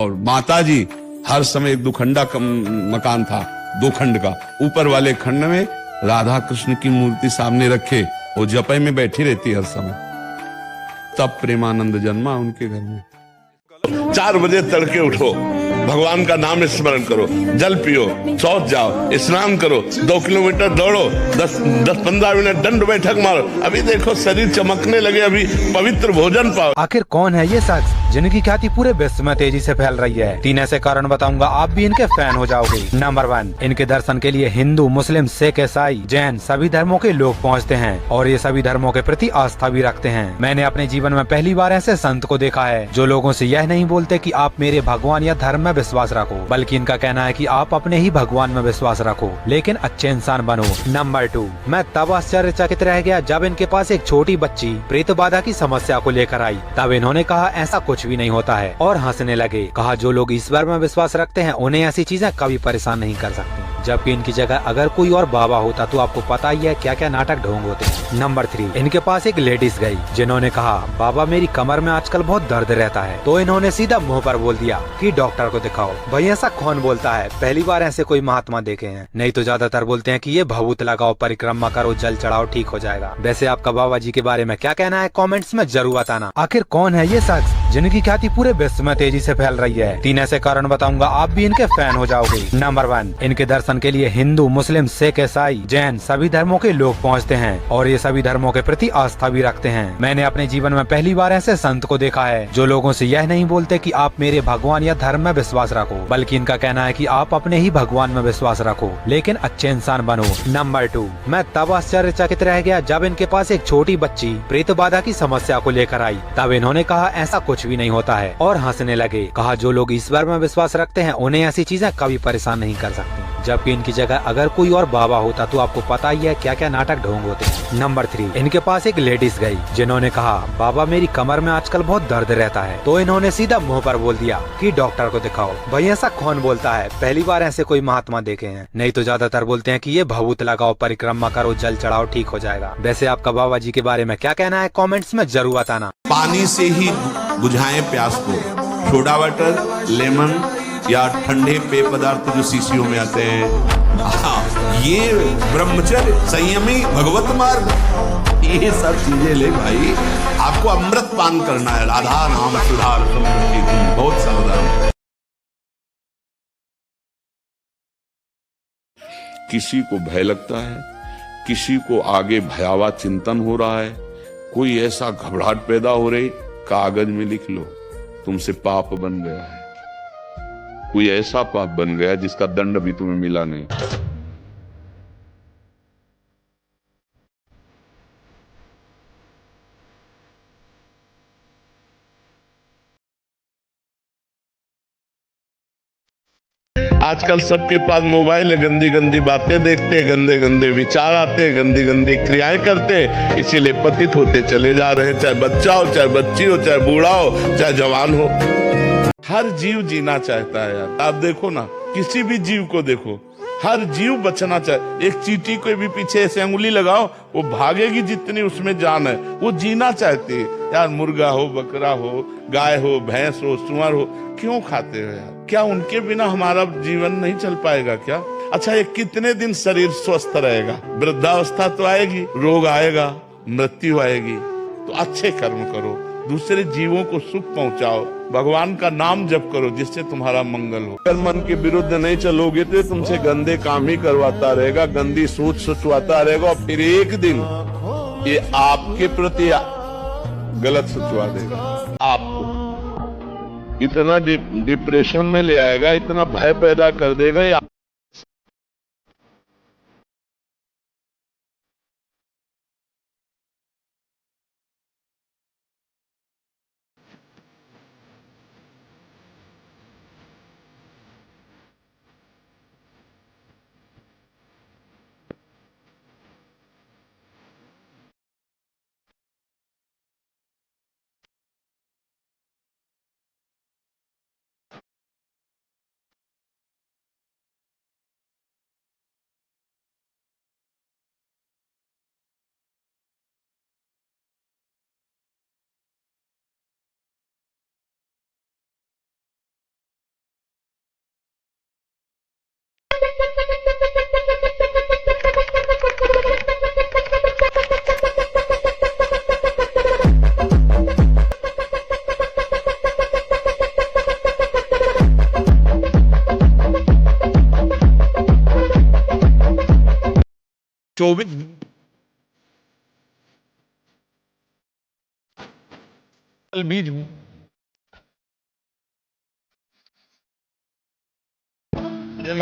और माता जी हर समय एक दुखंडा का मकान था, दो खंड का। ऊपर वाले खंड में राधा कृष्ण की मूर्ति सामने रखे, वो जपय में बैठी रहती हर समय। तब प्रेमानंद जन्मा उनके घर में। 4 बजे तड़के उठो, भगवान का नाम स्मरण करो, जल पियो, शौच जाओ, स्नान करो, 2 किलोमीटर दौड़ो, 10-15 मिनट दंड बैठक मारो। अभी देखो शरीर चमकने लगे, अभी पवित्र भोजन पाओ। आखिर कौन है ये शख्स जिनकी ख्याति पूरे विश्व में तेजी से फैल रही है? 3 ऐसे कारण बताऊंगा, आप भी इनके फैन हो जाओगे। नंबर 1, इनके दर्शन के लिए हिंदू, मुस्लिम, सिख, ईसाई, जैन सभी धर्मों के लोग पहुंचते हैं और ये सभी धर्मों के प्रति आस्था भी रखते हैं। मैंने अपने जीवन में पहली बार ऐसे संत को देखा है जो लोगों से यह नहीं बोलते कि आप मेरे भगवान या धर्म में विश्वास रखो, बल्कि इनका कहना है कि आप अपने ही भगवान में विश्वास रखो, लेकिन अच्छे इंसान बनो। नंबर 2, मैं तब आश्चर्यचकित रह गया जब इनके पास एक छोटी बच्ची प्रेत बाधा की समस्या को लेकर आई। तब इन्होंने कहा ऐसा कुछ भी नहीं होता है और हंसने लगे। कहा जो लोग ईश्वर में विश्वास रखते हैं उन्हें ऐसी चीजें कभी परेशान नहीं कर सकती, जबकि इनकी जगह अगर कोई और बाबा होता तो आपको पता ही है क्या क्या नाटक ढोंग होते। नंबर 3, इनके पास एक लेडीज गई जिन्होंने कहा बाबा मेरी कमर में आजकल बहुत दर्द रहता है, तो इन्होंने सीधा मुंह पर बोल दिया कि डॉक्टर को दिखाओ। भाई ऐसा कौन बोलता है? पहली बार ऐसे कोई महात्मा देखे हैं, नहीं तो ज्यादातर बोलते हैं कि ये भभूत लगाओ, परिक्रमा करो, जल चढ़ाओ, ठीक हो जाएगा। वैसे आपका बाबा जी के बारे में क्या कहना है कमेंट्स में जरूर बताना। आखिर कौन है ये शख्स जिनकी ख्याति पूरे विश्व में तेजी से फैल रही है? 3 ऐसे कारण बताऊंगा, आप भी इनके फैन हो जाओगे। नंबर 1, इनके दर्शन के लिए हिंदू, मुस्लिम, सिख, ईसाई, जैन सभी धर्मों के लोग पहुंचते हैं और ये सभी धर्मों के प्रति आस्था भी रखते हैं। मैंने अपने जीवन में पहली बार ऐसे संत को देखा है जो लोगों से यह नहीं बोलते कि आप मेरे भगवान या धर्म में विश्वास रखो, बल्कि इनका कहना है कि आप अपने ही भगवान में विश्वास रखो, लेकिन अच्छे इंसान बनो। नंबर 2, मैं तब आश्चर्यचकित रह गया जब इनके पास एक छोटी बच्ची प्रेत बाधा की समस्या को लेकर आई। तब इन्होंने कहा ऐसा कुछ भी नहीं होता है और हंसने लगे। कहा जो लोग ईश्वर में विश्वास रखते हैं उन्हें ऐसी चीजें कभी परेशान नहीं कर सकती, जबकि इनकी जगह अगर कोई और बाबा होता तो आपको पता ही है क्या क्या नाटक ढोंग होते। नंबर 3, इनके पास एक लेडीज गई जिन्होंने कहा बाबा मेरी कमर में आजकल बहुत दर्द रहता है, तो इन्होंने सीधा मुंह पर बोल दिया कि डॉक्टर को दिखाओ। भाई ऐसा कौन बोलता है? पहली बार ऐसे कोई महात्मा देखे हैं, नहीं तो ज्यादातर बोलते हैं कि ये भभूत लगाओ, परिक्रमा करो, जल चढ़ाओ, ठीक हो जाएगा। वैसे आपका बाबा जी के बारे में क्या कहना है कमेंट्स में जरूर बताना। पानी से ही बुझाएं प्यास को, सोडा वाटर, लेमन या ठंडे पेय पदार्थ जो शीशियों में आते हैं, ये ब्रह्मचर्य, संयमी, भगवत मार्ग, ये सब चीजें ले भाई। आपको अमृत पान करना है, राधा नाम सुधार समृद्धि, बहुत सावधान। किसी को भय लगता है, किसी को आगे भयावह चिंतन हो रहा है, कोई ऐसा घबराहट पैदा हो रही, कागज में लिख लो तुमसे पाप बन गया है, कोई ऐसा पाप बन गया जिसका दंड अभी तुम्हें मिला नहीं। आजकल सबके पास मोबाइल है, गंदी गंदी बातें देखते हैं, गंदे गंदे विचार आते हैं, गंदी गंदी क्रियाएं करते हैं, इसीलिए पतित होते चले जा रहे हैं। चाहे बच्चा हो, चाहे बच्ची हो, चाहे बूढ़ा हो, चाहे जवान हो, हर जीव जीना चाहता है यार। आप देखो ना, किसी भी जीव को देखो, हर जीव बचना चाहे। एक चींटी को भी पीछे ऐसे अंगुली लगाओ, वो भागेगी जितनी उसमें जान है, वो जीना चाहती है यार। मुर्गा हो, बकरा हो, गाय हो, भैंस हो, सुअर हो, क्यों खाते हो यार? क्या उनके बिना हमारा जीवन नहीं चल पाएगा क्या? अच्छा, ये कितने दिन शरीर स्वस्थ रहेगा? वृद्धावस्था तो आएगी, रोग आएगा, मृत्यु आएगी। तो अच्छे कर्म करो, दूसरे जीवों को सुख पहुंचाओ, भगवान का नाम जप करो जिससे तुम्हारा मंगल हो। अगर मन के विरुद्ध नहीं चलोगे तो तुमसे गंदे काम ही करवाता रहेगा, गंदी सोच सोचवाता रहेगा, और फिर एक दिन ये आपके प्रति गलत सोचवा देगा। आपको इतना डिप्रेशन में ले आएगा, इतना भय पैदा कर देगा। 24 बीज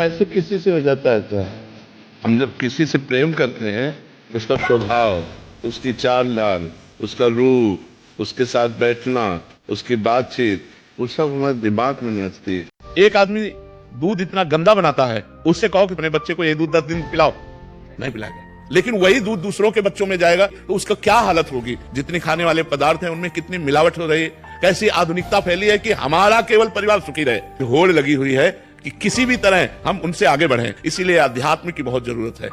ऐसे किसी से हो जाता है ऐसा। हम जब किसी से प्रेम करते हैं, उसका स्वभाव, उसकी चाल ढाल, उसका रूप, उसके साथ बैठना, उसकी बातचीत, वो सब हमारे दिमाग में नचती है। एक आदमी दूध इतना गंदा बनाता है, उससे कहो कि अपने बच्चे को ये दूध 10 दिन पिलाओ, नहीं पिलाएगा। लेकिन वही दूध दूसरों के बच्चों में जाएगा तो उसका क्या हालत होगी। जितने खाने वाले पदार्थ हैं उनमें कितनी मिलावट हो रही है, कैसी आधुनिकता फैली है कि हमारा केवल परिवार सुखी रहे। होड़ लगी हुई है कि किसी भी तरह हम उनसे आगे बढ़ें। इसीलिए अध्यात्म की बहुत जरूरत है।